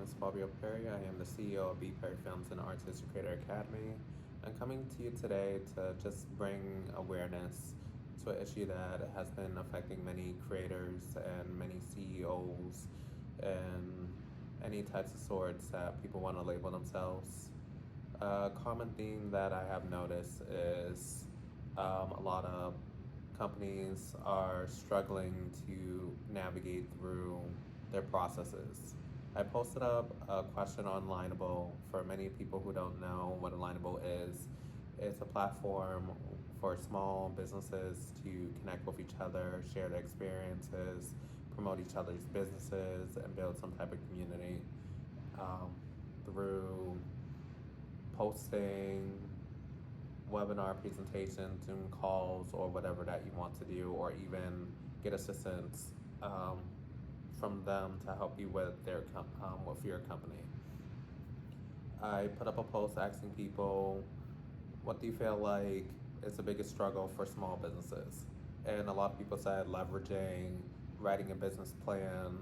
is Bobby Perry. I am the CEO of BPerryFilms and Artistic Creator Academy. I'm coming to you today to just bring awareness to an issue that has been affecting many creators and many CEOs and any types of sorts that people want to label themselves. A common theme that I have noticed is a lot of companies are struggling to navigate through their processes. I posted up a question on Lineable. For many people who don't know what a Lineable is, it's a platform for small businesses to connect with each other, share their experiences, promote each other's businesses, and build some type of community through posting, webinar presentations, Zoom calls, or whatever that you want to do, or even get assistance from them to help you with with your company. I put up a post asking people, what do you feel like is the biggest struggle for small businesses? And a lot of people said leveraging, writing a business plan,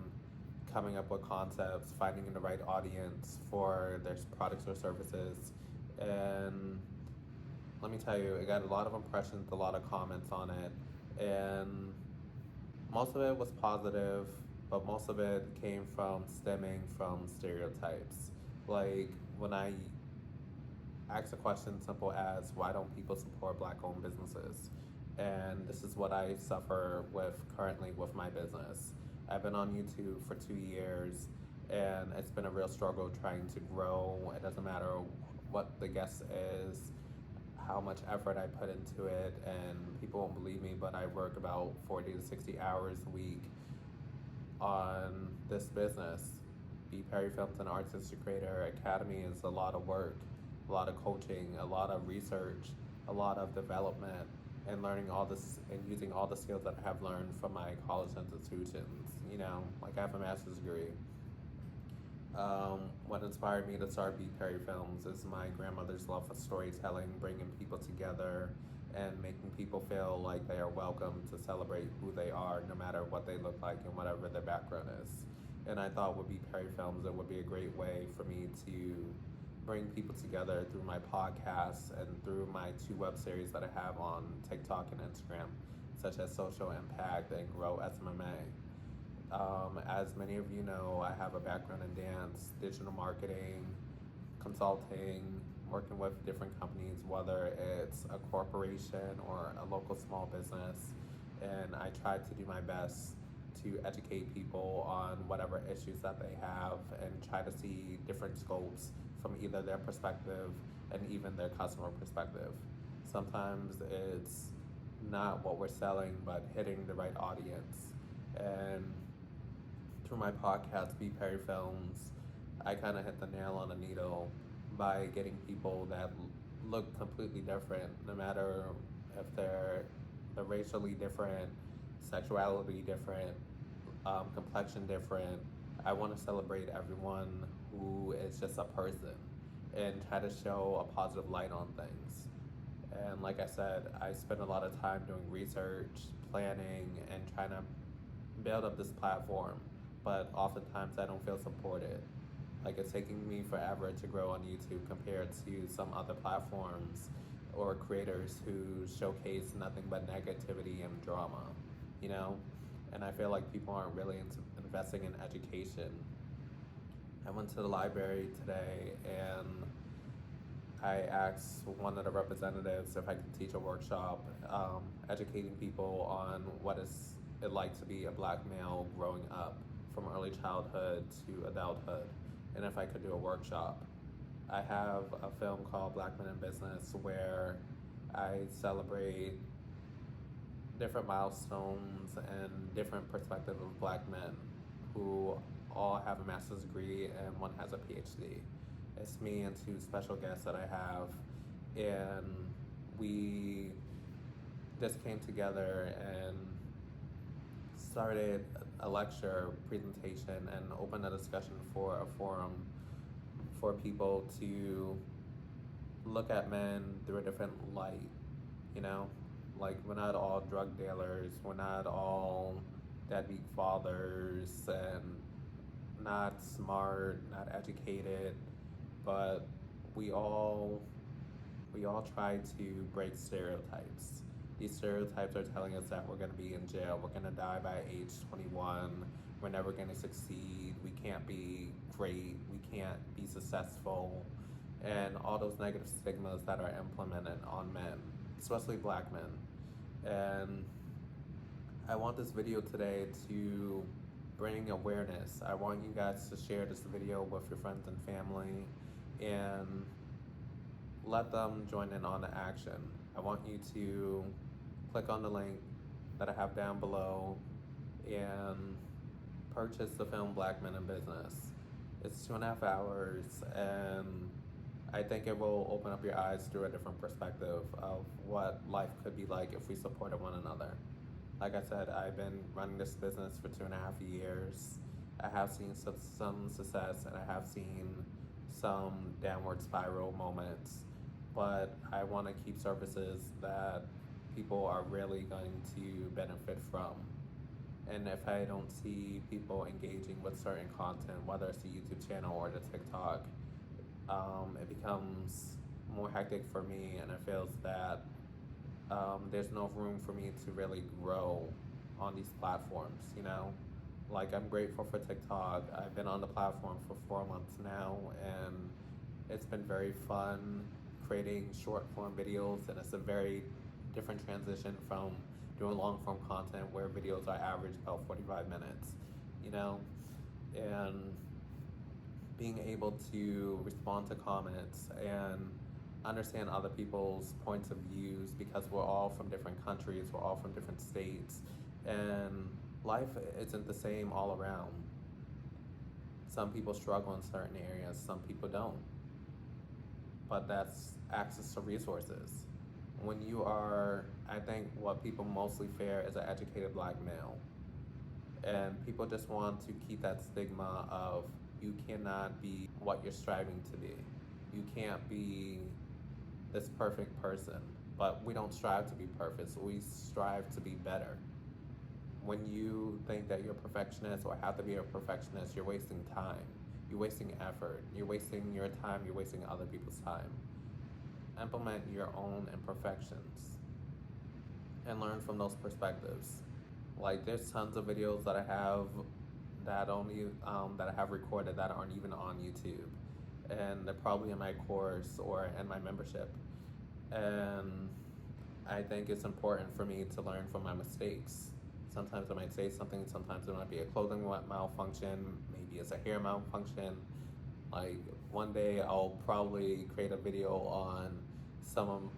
coming up with concepts, finding the right audience for their products or services. And let me tell you, it got a lot of impressions, a lot of comments on it, and most of it was positive, but most of it came from stemming from stereotypes. Like when I asked a question simple as, why don't people support Black-owned businesses? And this is what I suffer with currently with my business. I've been on YouTube for 2 years, and it's been a real struggle trying to grow. It doesn't matter what the guest is, how much effort I put into it, and people won't believe me, but I work about 40 to 60 hours a week on this business. BPerryFilms and Artistic Creator Academy is a lot of work, a lot of coaching, a lot of research, a lot of development, and learning all this and using all the skills that I have learned from my college institutions. Like I have a master's degree. What inspired me to start BPerryFilms is my grandmother's love for storytelling, bringing people together and making people feel like they are welcome to celebrate who they are, no matter what they look like and whatever their background is. And I thought with BPerryFilms, it would be a great way for me to bring people together through my podcast and through my 2 web series that I have on TikTok and Instagram, such as Social Impact and Grow SMMA. As many of you know, I have a background in dance, digital marketing, consulting, working with different companies, whether it's a corporation or a local small business, and I try to do my best to educate people on whatever issues that they have and try to see different scopes from either their perspective and even their customer perspective. Sometimes it's not what we're selling, but hitting the right audience. And through my podcast, BPerryFilms, I kind of hit the nail on the needle by getting people that look completely different, no matter if they're racially different, sexuality different, complexion different. I want to celebrate everyone who is just a person and try to show a positive light on things. And like I said, I spend a lot of time doing research, planning, and trying to build up this platform, but oftentimes I don't feel supported. Like it's taking me forever to grow on YouTube compared to some other platforms or creators who showcase nothing but negativity and drama, And I feel like people aren't really investing in education. I went to the library today and I asked one of the representatives if I could teach a workshop educating people on what is it like to be a Black male growing up from early childhood to adulthood, and if I could do a workshop. I have a film called Black Men in Business where I celebrate different milestones and different perspectives of Black men who all have a master's degree and one has a PhD. It's me and 2 special guests that I have, and we just came together and started a lecture presentation and opened a discussion for a forum for people to look at men through a different light, Like, we're not all drug dealers, we're not all deadbeat fathers, and not smart, not educated, but we all we all try to break stereotypes. These stereotypes are telling us that we're going to be in jail, we're going to die by age 21, we're never going to succeed, we can't be great, we can't be successful, and all those negative stigmas that are implemented on men, especially black men. And I want this video today to bring awareness. I want you guys to share this video with your friends and family and let them join in on the action. I want you to click on the link that I have down below and purchase the film Black Men in Business. It's 2.5 hours, and I think it will open up your eyes through a different perspective of what life could be like if we supported one another. Like I said, I've been running this business for 2.5 years. I have seen some success, and I have seen some downward spiral moments, but I want to keep services that people are really going to benefit from. And if I don't see people engaging with certain content, whether it's the YouTube channel or the TikTok, it becomes more hectic for me, and it feels that there's no room for me to really grow on these platforms, you know? Like, I'm grateful for TikTok. I've been on the platform for 4 months now, and it's been very fun creating short form videos, and it's a very different transition from doing long form content where videos are average about 45 minutes, you know? And being able to respond to comments and understand other people's points of views, because we're all from different countries, we're all from different states, and life isn't the same all around. Some people struggle in certain areas, some people don't. But that's access to resources. When you are, I think what people mostly fear is an educated black male. And people just want to keep that stigma of you cannot be what you're striving to be. You can't be this perfect person. But we don't strive to be perfect, so we strive to be better. When you think that you're a perfectionist or have to be a perfectionist, you're wasting time. You're wasting effort. You're wasting your time. You're wasting other people's time. Implement your own imperfections and learn from those perspectives. Like, there's tons of videos that I have that I have recorded that aren't even on YouTube, and they're probably in my course or in my membership. And I think it's important for me to learn from my mistakes. Sometimes I might say something, sometimes it might be a clothing malfunction, maybe it's a hair malfunction. Like, one day I'll probably create a video on some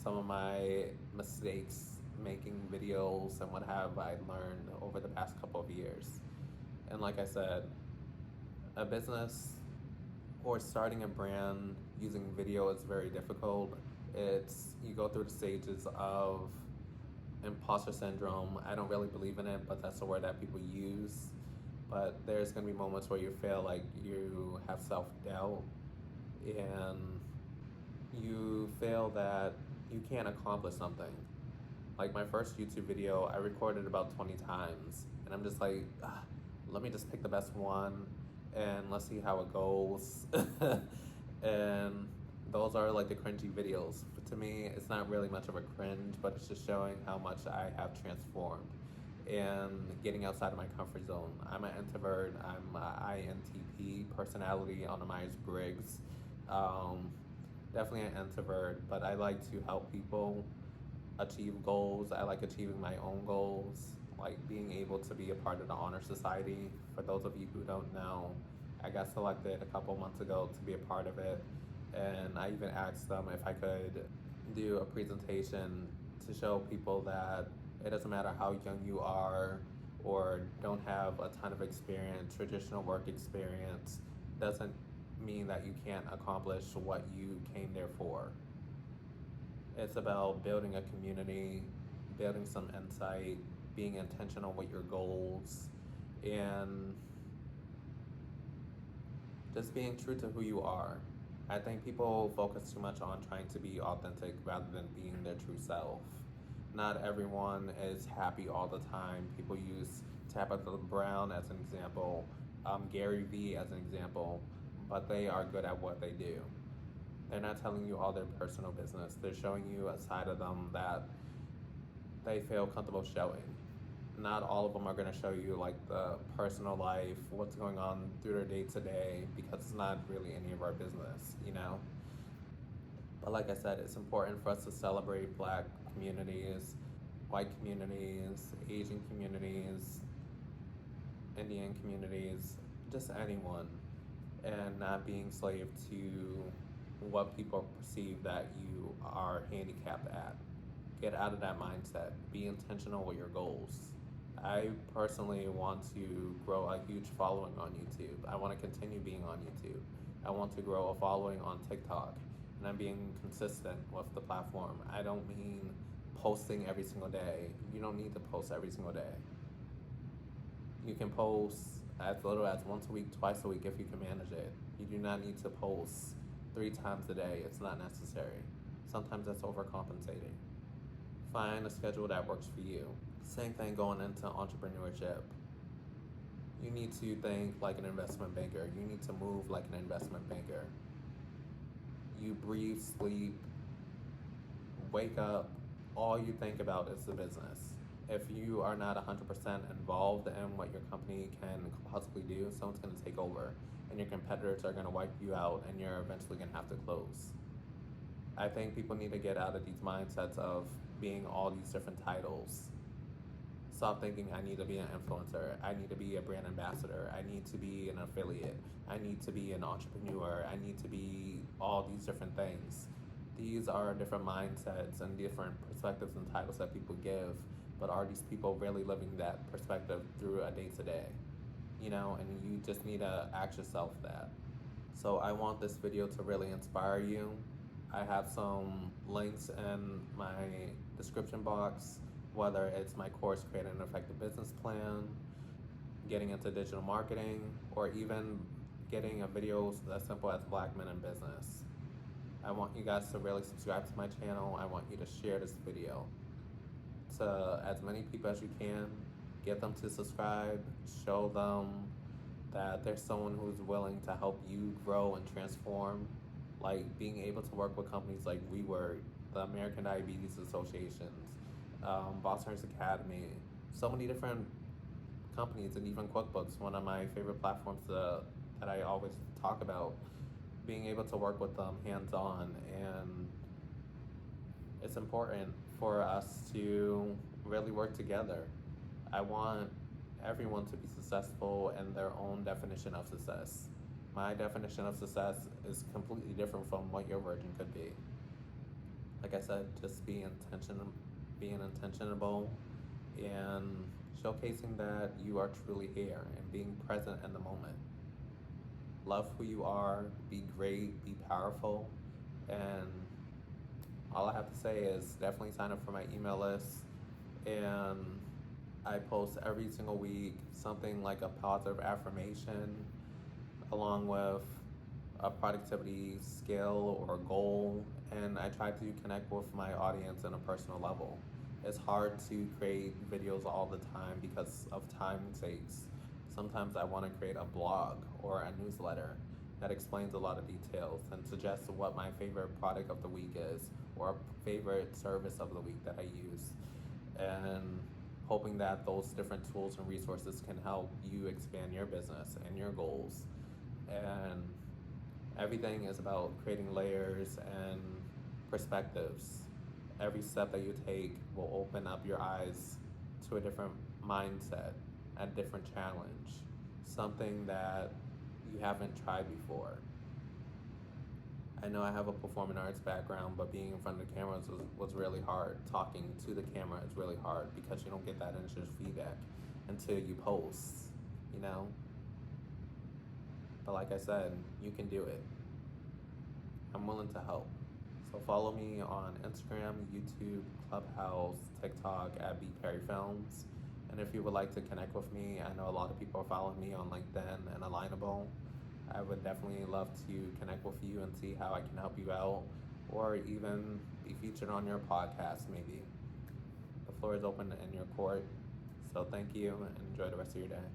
of my mistakes making videos and what have I learned over the past couple of years. And like I said, a business or starting a brand using video is very difficult. You go through the stages of imposter syndrome. I don't really believe in it, but that's the word that people use. But there's going to be moments where you feel like you have self-doubt and you feel that you can't accomplish something. Like, my first YouTube video, I recorded about 20 times, and I'm just like, let me just pick the best one and let's see how it goes. And those are like the cringy videos. But to me, it's not really much of a cringe, but it's just showing how much I have transformed and getting outside of my comfort zone. I'm an introvert. I'm an INTP personality on the Myers-Briggs. Definitely an introvert, but I like to help people achieve goals. I like achieving my own goals, like being able to be a part of the Honor Society. For those of you who don't know, I got selected a couple months ago to be a part of it, and I even asked them if I could do a presentation to show people that it doesn't matter how young you are or don't have a ton of experience, traditional work experience, doesn't mean that you can't accomplish what you came there for. It's about building a community, building some insight, being intentional with your goals, and just being true to who you are. I think people focus too much on trying to be authentic rather than being their true self. Not everyone is happy all the time. People use Tabitha Brown as an example. Gary Vee as an example, but they are good at what they do. They're not telling you all their personal business. They're showing you a side of them that they feel comfortable showing. Not all of them are going to show you like the personal life, what's going on through their day to day, because it's not really any of our business, you know? But like I said, it's important for us to celebrate Black communities, white communities, Asian communities, Indian communities, just anyone, and not being slave to what people perceive that you are handicapped at. Get out of that mindset. Be intentional with your goals. I personally want to grow a huge following on YouTube. I want to continue being on YouTube. I want to grow a following on TikTok. And I'm being consistent with the platform. I don't mean posting every single day. You don't need to post every single day. You can post as little as once a week, twice a week if you can manage it. You do not need to post 3 times a day. It's not necessary. Sometimes that's overcompensating. Find a schedule that works for you. Same thing going into entrepreneurship. You need to think like an investment banker. You need to move like an investment banker. You breathe, sleep, wake up. All you think about is the business. If you are not 100% involved in what your company can possibly do, someone's going to take over, and your competitors are going to wipe you out, and you're eventually going to have to close. I think people need to get out of these mindsets of being all these different titles. Stop thinking I need to be an influencer, I need to be a brand ambassador, I need to be an affiliate, I need to be an entrepreneur, I need to be all these different things. These are different mindsets and different perspectives and titles that people give, but are these people really living that perspective through a day-to-day? You know, and you just need to ask yourself that. So I want this video to really inspire you. I have some links in my description box, whether it's my course, Creating an Effective Business Plan, getting into digital marketing, or even getting a video as simple as Black Men in Business. I want you guys to really subscribe to my channel. I want you to share this video to as many people as you can. Get them to subscribe, show them that there's someone who's willing to help you grow and transform. Like being able to work with companies like WeWork, the American Diabetes Associations, Boston's Academy, so many different companies, and even QuickBooks, one of my favorite platforms that I always talk about. Being able to work with them hands-on, and it's important for us to really work together. I want everyone to be successful in their own definition of success. My definition of success is completely different from what your version could be. Like I said, just being intentional and showcasing that you are truly here and being present in the moment. Love who you are, be great, be powerful, and all I have to say is definitely sign up for my email list. And I post every single week something like a positive affirmation along with a productivity skill or goal, and I try to connect with my audience on a personal level. It's hard to create videos all the time because of time sakes. Sometimes I want to create a blog or a newsletter that explains a lot of details and suggests what my favorite product of the week is, or a favorite service of the week that I use, and hoping that those different tools and resources can help you expand your business and your goals. And everything is about creating layers and perspectives. Every step that you take will open up your eyes to a different mindset, a different challenge, something that you haven't tried before. I know I have a performing arts background, but being in front of the cameras was really hard. Talking to the camera is really hard because you don't get that initial feedback until you post, you know? But like I said, you can do it. I'm willing to help. So follow me on Instagram, YouTube, Clubhouse, TikTok at BPerryFilms. And if you would like to connect with me, I know a lot of people are following me on LinkedIn and Alignable. I would definitely love to connect with you and see how I can help you out, or even be featured on your podcast maybe. The floor is open in your court. So thank you and enjoy the rest of your day.